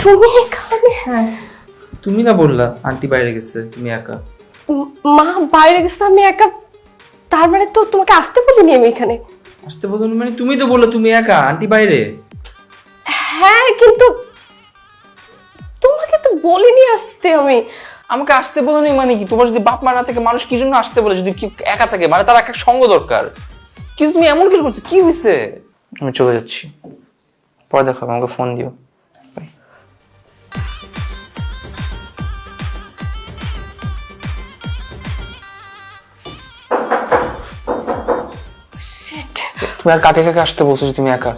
তুমি এখানে? হ্যাঁ, তুমি না বললা আন্টি বাইরে গেছে, তুমি একা। মা বাইরে গেছে, আমি একা? তার মানে তো তোমাকে আসতে বলিনি আমি এখানে। আসতে বলো মানে? তুমি তো বললা তুমি একা, আন্টি বাইরে। হ্যাঁ কিন্তু তোমাকে তো বলিনি আসতে আমি। আমাকে আসতে বলো নি মানে কি? তোমার যদি বাপ মা না থাকে মানুষ কি জন্য আসতে বলে? যদি কি একা থাকে মানে তার একটা সঙ্গ দরকার। কিন্তু তুমি এমন কি করছো? কি হয়েছে? আমি চলে যাচ্ছি, পরে দেখো, আমাকে ফোন দিও। তুমি আর কাকে কাকে আসতে বলছো যে তুমি একা?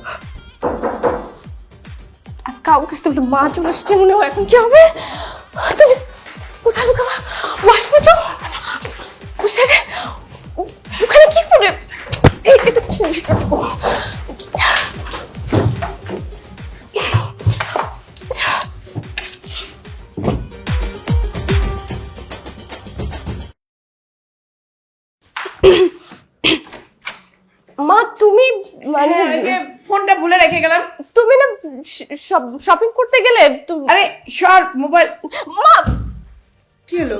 কাউকে আসতে বলে মা চলে এসছে মনে হয়, এখন কি হবে? তুমি কোথায় লুকাবা? ওয়াশরুমে যাও। কোথায় রে? ওখানে কি করে? এটা তো জিনিসটা মা তুমি মানে ফোনটা ভুলে রেখে গেলাম। তুমি না শপিং করতে গেলে? আরে সর মোবাইল। মা কি হলো?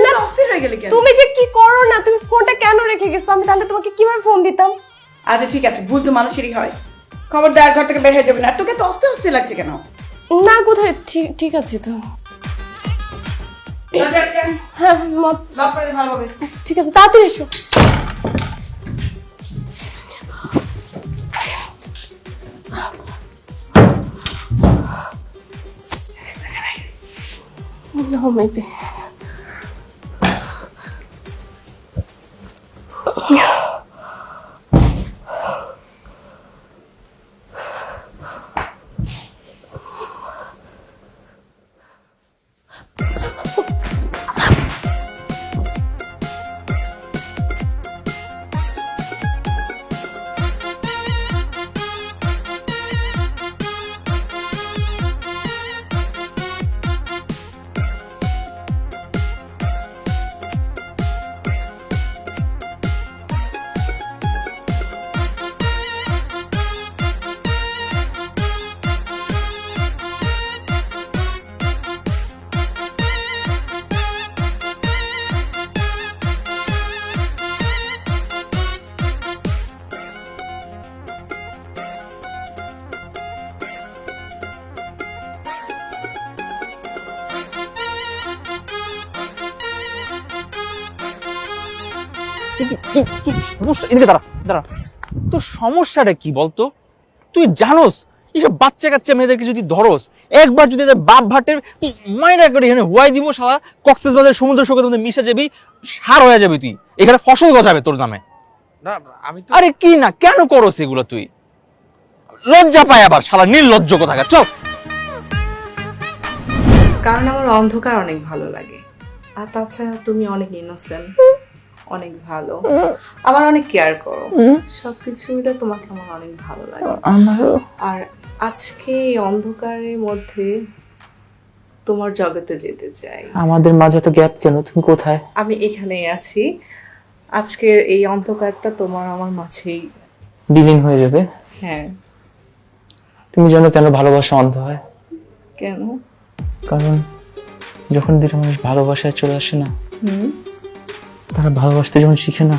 না অস্থির হয়ে গেলে কেন? তুমি যে কি করো না, তুমি ফোনটা কেন রেখে গেছো? আমি তাহলে তোমাকে কিভাবে ফোন দিতাম? আচ্ছা ঠিক আছে, ভুল তো মানুষেরই হয়। খবরদার ঘর থেকে বের হয়ে যাবে না। তোকে তো অস্থির অস্থির লাগছে কেন? না কোথায়, ঠিক আছে তো। হ্যাঁ মা ভালোভাবে। ঠিক আছে, তাড়াতাড়ি এসো। No, maybe. এদিকে দাঁড়া দাঁড়া, তোর সমস্যাটা কি বলতো? তুই জানোস এইসব বাচ্চা কাচ্চা মেয়েদেরকে যদি ধরস, একবার যদি বাপ ভাটের তুই মাইনা করে এখানে হুয়াই দিব, সারা কক্সবাজার সমুদ্র সৈকতের মধ্যে মিশে যাবি, সার হয়ে যাবি, তুই এখানে ফসল গজাবে তোর নামে। না আমি তো আরে কি না, কেন করস এগুলো? তুই লজ্জা পায় আবার, শালা নির্লজ্জ কোথাকার। চল। কারণ আমার অন্ধকার অনেক ভালো লাগে, আর তাছাড়া তুমি অনেক ইনোসেন্ট, অনেক ভালো, আমার অনেক কেয়ার করো, সবকিছু মিলে তোমাকে আমার অনেক ভালো লাগে। আর আজকে এই অন্ধকারের মধ্যে তোমার জগতে যেতে চাই। আমাদের মাঝে তো গ্যাপ কেন? তুমি কোথায়? আমি এখানেই আছি। আজকের এই অন্ধকারটা তোমার আমার মাঝেই বিলীন হয়ে যাবে। হ্যাঁ। তুমি জানো কেন ভালোবাসা অন্ধ হয়? কেন? কারণ যখন দুটো মানুষ ভালোবাসায় চলে আসে না, তারা ভালোবাসতে যখন শিখে না,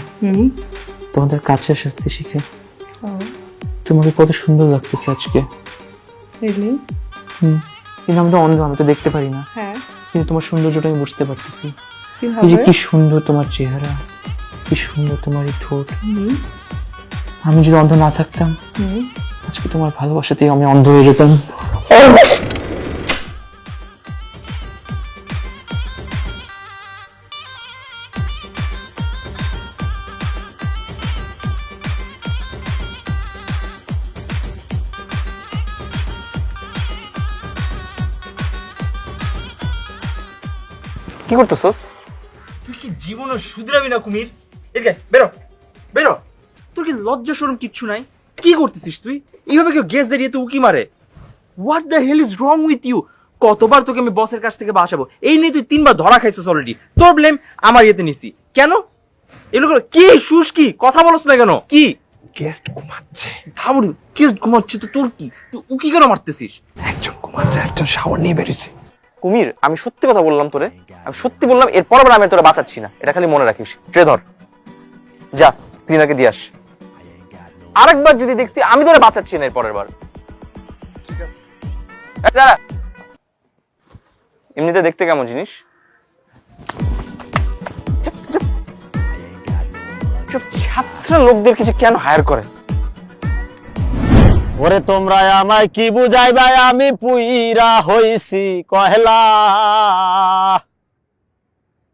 তোমাদের কাছে আসতে শিখে। তোমাকে কত সুন্দর লাগতেছে আজকে। কিন্তু আমি তো অন্ধ, আমি তো দেখতে পারি না। হ্যাঁ, কিন্তু তোমার সৌন্দর্যটা আমি বুঝতে পারতেছি। কিভাবে? এই যে কি সুন্দর তোমার চেহারা, কি সুন্দর তোমার এই ঠোঁট। আমি যদি অন্ধ না থাকতাম, আজকে তোমার ভালোবাসাতেই আমি অন্ধ হয়ে যেতাম। কি করতেছস? তুই কি জীবনে শুধরাবি না কুমির? এদিকে বেরো বেরো, তোর কি লজ্জা শরম কিচ্ছু নাই? কি করতেছিস তুই? এইভাবে কেউ গ্যাস দাঁড়িয়ে তো উকি মারে? What the hell is wrong with you? কতবার তোকে আমি বসের কাছ থেকে বাসাবো, এই নিয়ে তুই 3 বার ধরা খাইছিস অলরেডি। তোর ব্লেম আমার ইয়েতে নিছি কেন? এগুলো কি শুস? কি কথা বলছ না কেন? কি গেস্ট ঘুমাচ্ছে, ধাবড়ি গেস্ট ঘুমাচ্ছে তো তোর কি? তুই উকি কেন মারতেছিস? একজন ঘুমাচ্ছে। বাচ্চা একজন শাওয়ার নিয়ে বেরিয়েছে। কুমির, আমি সত্যি কথা বললাম তোরে, আমি সত্যি বললাম, এরপর আবার আমি তোরে বাঁচাচ্ছি না, এটা খালি মনে রাখিস। ট্রে ধর, যা ক্লিনারকে দিয়ে আস। আরেকবার যদি দেখছি আমি তোরে বাঁচাচ্ছি না এর পরের বার। এই দাঁড়া, এমনিতে দেখতে কেমন জিনিস? ছাত্রা লোকদের কিছু কেন হায়ার করে? ওরে তোমরা আমায় কি বুঝাইবা, আমি পুইরা হইছি কয়লা।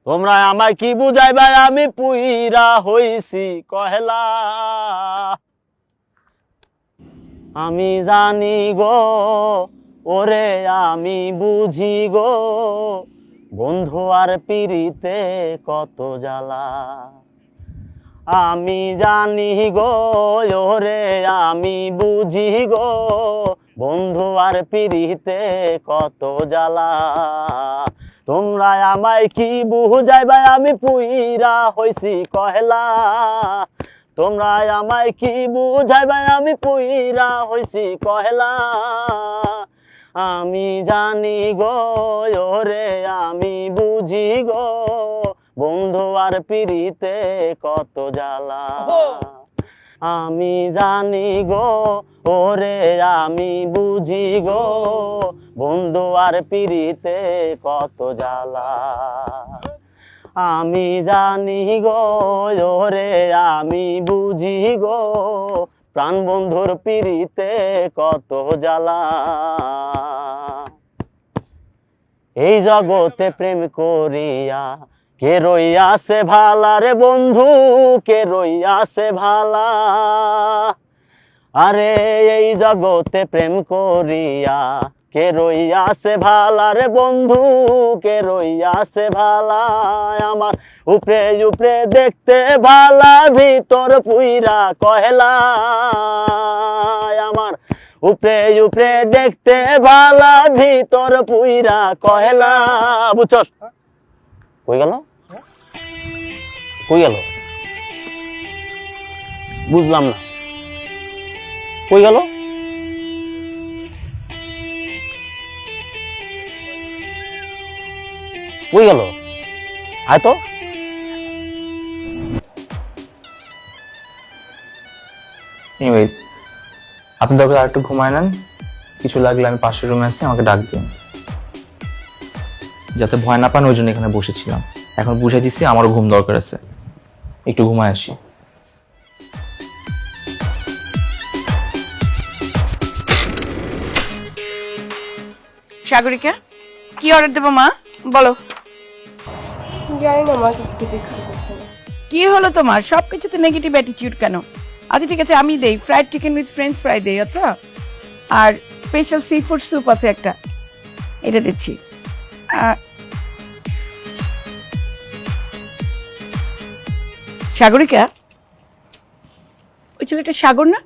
তোমরা আমায় কি বুঝাইবা, আমি পুইরা হইছি কয়লা। আমি জানি গো ওরে আমি বুঝি গো, বন্ধু আর পিরিতে কত জ্বালা। আমি জানি গো ওরে আমি বুঝি গো, বন্ধু আর পিরিতে কত জ্বালা। তোমরা আমায় কি বুঝাইবা, আমি পুইরা হইছি কয়লা। তোমরা আমায় কি বুঝাইবা, আমি পুইরা হইছি কয়লা। আমি জানি গো ওরে আমি বুঝি গো, বন্ধু আর পিরিতে কত জ্বালা। আমি জানি গো ওরে আমি বুঝি গো, বন্ধু আর পিরিতে কত জ্বালা। আমি জানি গো ওরে আমি বুঝি গো, প্রাণ বন্ধুর পিরিতে কত জ্বালা। এই জগতে প্রেম করিয়া কে রইয়াছে ভালা রে বন্ধু, কে রইয়াছে ভালা। আরে এই জগতে প্রেম করিয়া কে রইয়াছে ভালা রে বন্ধু, কে রইয়াছে ভালা। আমার উপরে উপরে দেখতে ভালা, ভিতর পুইরা কয়লা। আমার উপরে উপরে দেখতে ভালা, ভিতর পুইরা কয়লা। বুঝছস? কই গেল? কই গেল? বুঝলাম না, কই গেল? কই গেল? আয় তো। এনিওয়েজ, আপনি দরকার আর একটু ঘুমায় নেন, কিছু লাগলে আমি পাশের রুমে আছি, আমাকে ডাক দিন। যাতে ভয় না পান ওই জন্য এখানে বসেছিলাম। এখন বুঝাই দিচ্ছি আমারও ঘুম দরকার আছে, একটু ঘুমায় আসি। সাগরিকা, কি অর্ডার দেবো মা, বলো। জানি না মা, কিছু খেতে ইচ্ছা করছে না। কি হলো তোমার? সবকিছুতে নেগেটিভ অ্যাটিটিউড কেন? আচ্ছা ঠিক আছে, আমি দেই fried chicken with French fry দেই। আচ্ছা, আর স্পেশাল সি ফুড স্যুপ আছে একটা, এটা দিচ্ছি। সাগরিকা, ওই ছেলেটা সাগর না?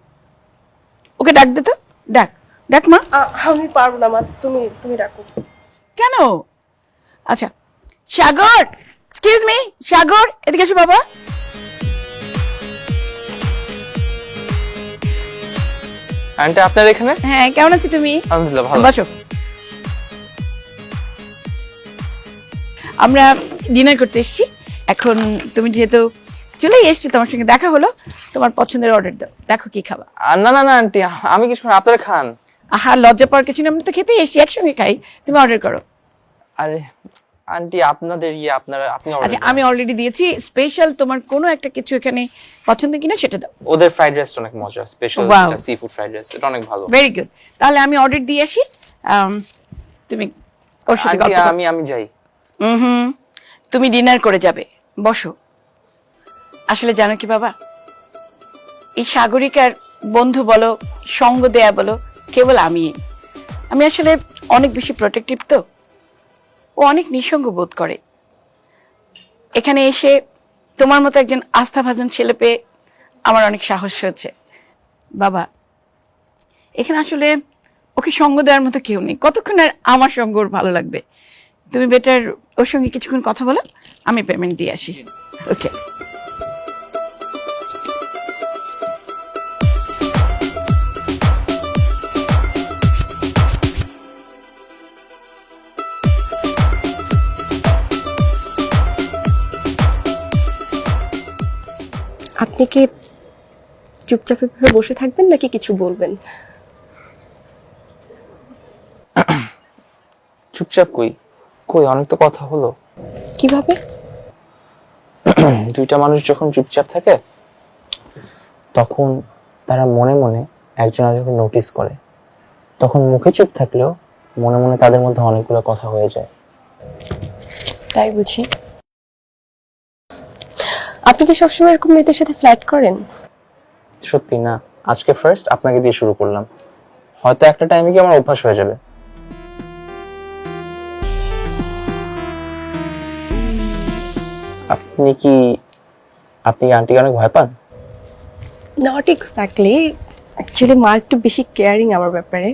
ওকে ডাক দে তো, ডাক ডাক মা। আমি পারবো না মা, তুমি তুমি ডাকো। কেন? আচ্ছা, সাগর, এক্সকিউজ মি, সাগর এদিকে এসো বাবা। আন্টি আপনার এখানে? হ্যাঁ, কেমন আছি তুমি? আলহামদুলিল্লাহ ভালো। বসো। আমরা ডিনার করতে এসেছি এখন। তুমি যেহেতু চলেই এসছি, তোমার সঙ্গে দেখা হলো, তোমার পছন্দের অর্ডার দাও, দেখো কি খাবা। না না না আন্টি, আমি কিছু না, আপনারা খান। আহা, লজ্জা পাওয়ার কিছু না, আমরা তো খেতে এসেছি, একসঙ্গে খাই, তুমি অর্ডার করো। আরে আন্টি, আপনাদের আপনারা আপনি আচ্ছা, আমি অলরেডি দিয়েছি। স্পেশাল তোমার কোনো একটা কিছু এখানে পছন্দ কিনা সেটা দাও। ওদের ফ্রাইড রাইস অনেক মজা, special Wow. Sea food fried rice, এটা অনেক ভালো। ভেরি গুড, তাহলে আমি অর্ডার দিয়ে আসি। তুমি ওর সাথে আন্টি গল্প করো। আমি যাই। তুমি ডিনার করে যাবে, বসো। আসলে জানো কি বাবা, এই সাগরিকার বন্ধু বলো, সঙ্গ দেয়া বলো, কেবল আমি আসলে অনেক বেশি প্রোটেক্টিভ, তো ও অনেক নিঃসঙ্গ বোধ করে। এখানে এসে তোমার মতো একজন আস্থাভাজন ছেলে পেয়ে আমার অনেক সাহস হয়েছে। বাবা, এখানে আসলে ওকে সঙ্গ দেওয়ার মতো কেউ নেই, কতক্ষণ আর আমার সঙ্গ ওর ভালো লাগবে। তুমি বেটার ওর সঙ্গে কিছুক্ষণ কথা বলো, আমি পেমেন্ট দিয়ে আসি। ওকে। আপনি কি চুপচাপ এভাবে বসে থাকবেন নাকি কিছু বলবেন? চুপচাপ কই কই অনেক তো কথা হলো। কিভাবে? দুইটা মানুষ যখন চুপচাপ থাকে তখন তারা মনে মনে একজন আরেকজনকে নোটিস করে, তখন মুখে চুপ থাকলেও মনে মনে তাদের মধ্যে অনেকগুলো কথা হয়ে যায়। তাই বুঝি। আপনি কি সবসময় এরকম মেয়েদের সাথে ফ্ল্যাট করেন? সত্যি না, আজকে ফার্স্ট আপনাকে দিয়ে শুরু করলাম, হয়তো একটা টাইমে কি আমার অভ্যাস হয়ে যাবে। আপনি কি আন্টিকে অনেক ভয় পান? নট এক্স্যাক্টলি, অ্যাকচুয়ালি মা একটু বেশি কেয়ারিং আমার ব্যাপারে,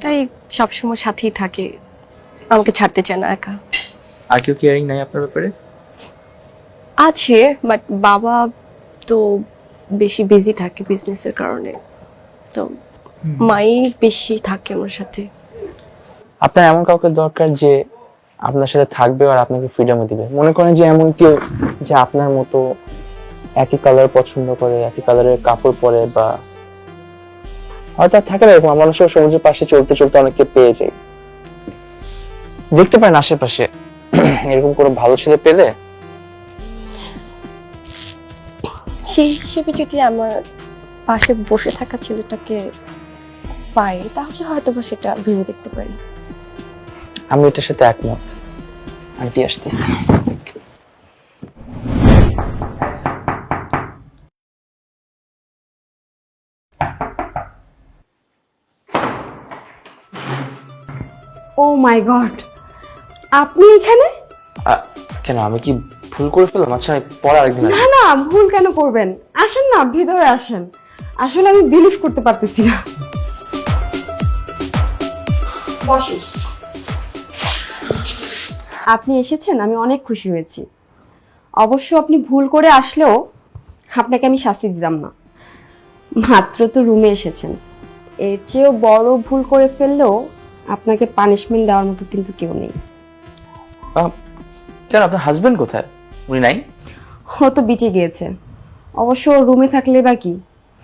তাই সবসময় সাথেই থাকে, আমাকে ছাড়তে চায় না একা। আর কেউ কেয়ারিং নাই আপনার ব্যাপারে? আছে, বাট বাবা তো বেশি বিজি থাকে বিজনেসের কারণে, তো মাই বেশি থাকে আমার সাথে। আপনার এমন কাউকে দরকার যে আপনার সাথে থাকবে আর আপনাকে ফ্রিডমও দিবে। মনে করেন যে এমন কেউ যে আপনার মতো একই কালার পছন্দ করে, একই কালারের কাপড় পরে, বা হয়তো আর থাকে না এরকম। আমরা সব সমুদ্রের পাশে চলতে চলতে অনেককে পেয়ে যাই, দেখতে পারেন আশেপাশে এরকম কোনো ভালো ছেলে পেলে সেই হিসেবে যদি আমার পাশে বসে থাকা ছেলেটাকে পাই তাহলে হয়তো বা সেটা ভেবে দেখতে পারি। আমি এটার সাথে একমত। আন্টি আসতেছে। ও মাই গড, আপনি এখানে? কেন, আমি কি ভুল করে ফেললাম? আচ্ছা আমি পরে আরেকদিন আসবো। না না, ভুল কেন করবেন? আসেন না, ভিতরে আসেন। আসলে আমি বিলিভ করতে পারতেছি না। বসেন। আপনি এসেছেন, আমি অনেক খুশি হয়েছি। অবশ্য আপনি ভুল করে আসলেও আপনাকে আমি শাস্তি দিতাম না, মাত্র তো রুমে এসেছেন। এর চেয়েও বড় ভুল করে ফেললেও আপনাকে পানিশমেন্ট দেওয়ার মতো কিন্তু কেউ নেই। কেন, আপনার হাজবেন্ড কোথায়? উনি নাই? ও তো বিচে গিয়েছে। অবশ্য রুমে থাকলে বা কি,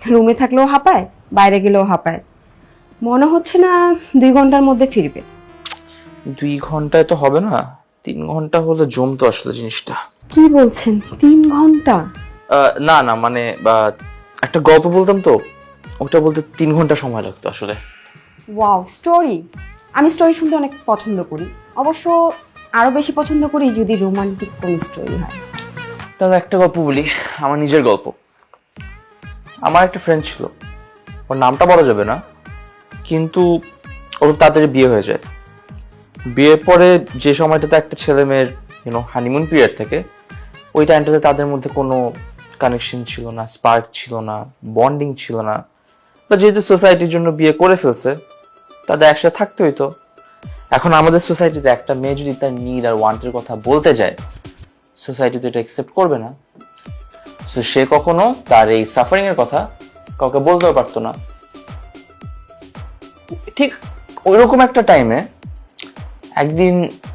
রুমে থাকলেও হাঁপায়, বাইরে গেলেও হাঁপায়। মনে হচ্ছে না 2 ঘন্টার মধ্যে ফিরবে। 2 ঘন্টায় তো হবে না, 3 ঘন্টা হলে জমতো আসলে জিনিসটা। কি বলছেন, 3 ঘন্টা? না না, মানে একটা গল্প বলতাম তো, ওটা বলতে 3 ঘন্টা সময় লাগতো আসলে। Wow, story! আমি স্টোরি শুনতে অনেক পছন্দ করি। অবশ্য আরো বেশি পছন্দ করি যদি রোমান্টিক কোন স্টোরি হয়। তাহলে একটা গল্প বলি, আমার নিজের গল্প। আমার একটা ফ্রেন্ড ছিল, ওর নামটা বলা যাবে না, কিন্তু ওর তাড়াতাড়ি বিয়ে হয়ে যায়। বিয়ের পরে যে সময়টাতে একটা ছেলে মেয়ের হানিমুন পিরিয়ড থাকে, ওই টাইমটাতে তাদের মধ্যে কোনো কানেকশন ছিল না, স্পার্ক ছিল না, বন্ডিং ছিল না, বা যেহেতু সোসাইটির জন্য বিয়ে করে ফেলছে তাদের একসাথে থাকতে হইতো। এখন আমাদের সোসাইটিতে একটা মেয়ে যদি তার নিড আর ওয়ান্টের কথা বলতে যায়, সোসাইটি তো এটা অ্যাকসেপ্ট করবে না। সো সে কখনো তার এই সাফারিং এর কথা কাউকে বলতেও পারতো না। ঠিক ওইরকম একটা টাইমে একদিন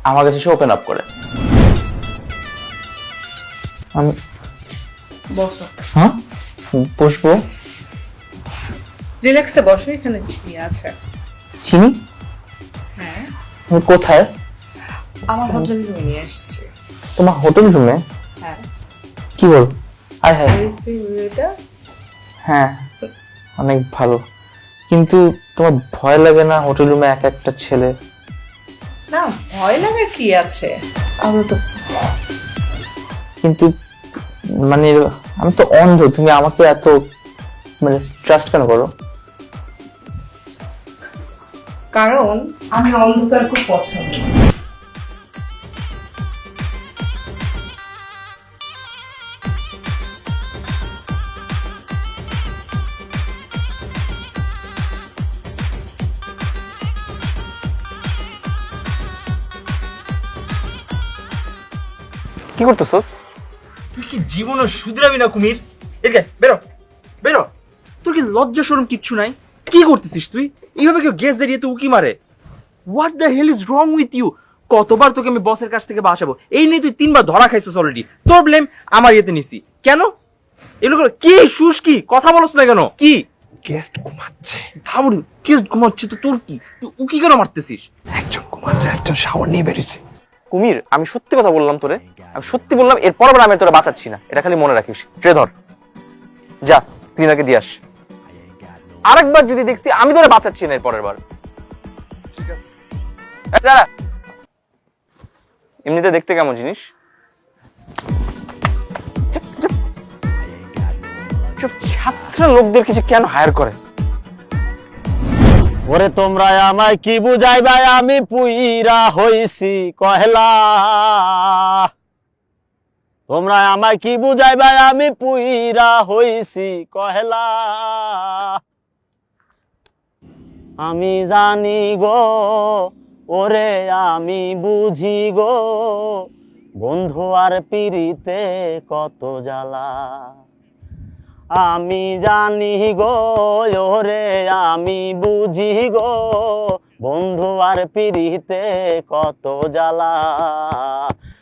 আমার কাছে সে ওপেন আপ করে। আমি বসো, হ্যাঁ বসবো? রিল্যাক্সে বসো, এখানে চিনি আছে। চিনি? হ্যাঁ, তুমি কোথায়? আমার হোটেল রুমে নিয়ে আসছি। তোমার হোটেল রুমে? হ্যাঁ। কি বল? হায় হায়। এটা হ্যাঁ, অনেক ভালো, কিন্তু তোমার ভয় লাগে না হোটেল রুমে এক একটা ছেলে? না, ভয় লাগার কি আছে, আমরা তো কিন্তু মানে আমি তো অন্ধ, তুমি আমাকে এত মানে ট্রাস্ট কেন করো? কারণ আমি অন্ধকার খুব পছন্দ। কি করতেছস? তুই কি জীবনে শুধরাবি না কুমির? এদিকে বেরো বেরো, তোর কি লজ্জা শরম কিচ্ছু নাই? কি করতেছিস তুই? এইভাবে কেউ গ্যাস দাঁড়িয়ে তো উকি মারে? What the hell is wrong with you? কতবার তোকে আমি বসের কাছ থেকে বাসাবো, এই নিয়ে তুই 3 বার ধরা খাইছিস অলরেডি। তোর ব্লেম আমার ইয়েতে নিছি কেন? এগুলো কি শুস কি কথা বলছ না কেন? কি গেস্ট ঘুমাচ্ছে, ধাবুর কেস ঘুমাচ্ছে তো তোর কি? তুই উকি কেন মারতেছিস? একজন ঘুমাচ্ছে, একজন শাওয়ার নিয়ে বেরিয়েছে। কুমির, আমি সত্যি কথা বললাম তোরে, আমি সত্যি বললাম, এরপর আবার আমি তোরা বাঁচাচ্ছি না, এটা খালি মনে রাখিস। ট্রে ধর, যা ক্লিনারকে দিয়ে আস। আরেকবার যদি দেখছি আমি তোরা বাঁচাচ্ছি না এর পরের বার। ঠিক আছে। দাঁড়া, এমনিতে দেখতে কেমন জিনিস? ছাত্রা লোকদের কিছু কেন হায়ার করে? ওরে তোমরা আমায় কি বুঝাইবা, আমি পুইরা হইছি কয়লা। তোমরা আমায় কি বুঝাইবা, আমি পুইরা হইছি কয়লা। আমি জানি গো, ওরে আমি বুঝি গো, বন্ধু আর পিরিতে কত জ্বালা। আমি জানি গো, ওরে আমি বুঝি গো, বন্ধু আর পিরিতে কত জ্বালা।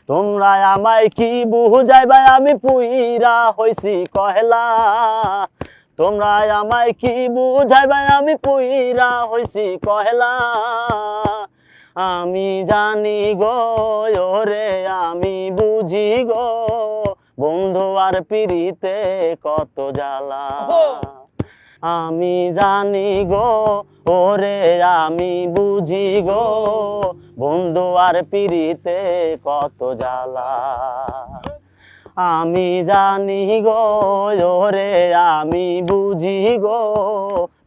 তোমরা আমায় কি বুঝাইবা, আমি পুইরা হইছি কয়লা। তোমরা আমায় কি বুঝাইবা, আমি পুইরা হইছি কয়লা। আমি জানি গো, ওরে আমি বুঝি গো, বন্ধু আর পিরিতে কত জ্বালা। আমি জানি গো, ওরে আমি বুঝি গো, বন্ধু আর পিরিতে কত জ্বালা। আমি জানি গো, ওরে আমি বুঝি গো,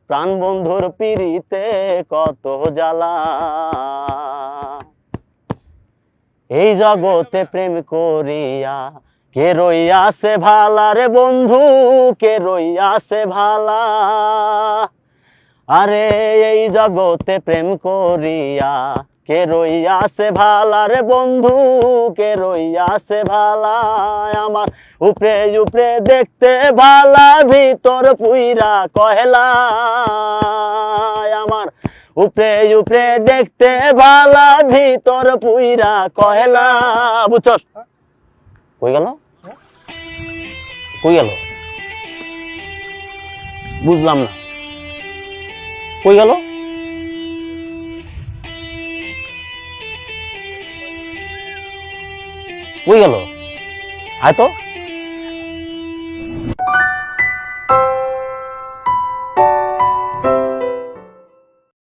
প্রাণ বন্ধুর পিরিতে কত জ্বালা। এই জগতে প্রেম করিয়া কে রইয়াছে ভালা রে বন্ধু, কে রইয়াছে ভালা। আরে এই জগতে প্রেম করিয়া কে রইয়াছে ভালা রে বন্ধু, কে রইয়াছে ভালা। আমার উপরে উপরে দেখতে ভালা, ভিতর পুইরা কয়লা। আমার উপরে উপরে দেখতে ভালা, ভিতর পুইরা কয়লা। বুঝছস? কই গেল? কই গেল? বুঝলাম না, কই গেল? কই গেল? আয় তো।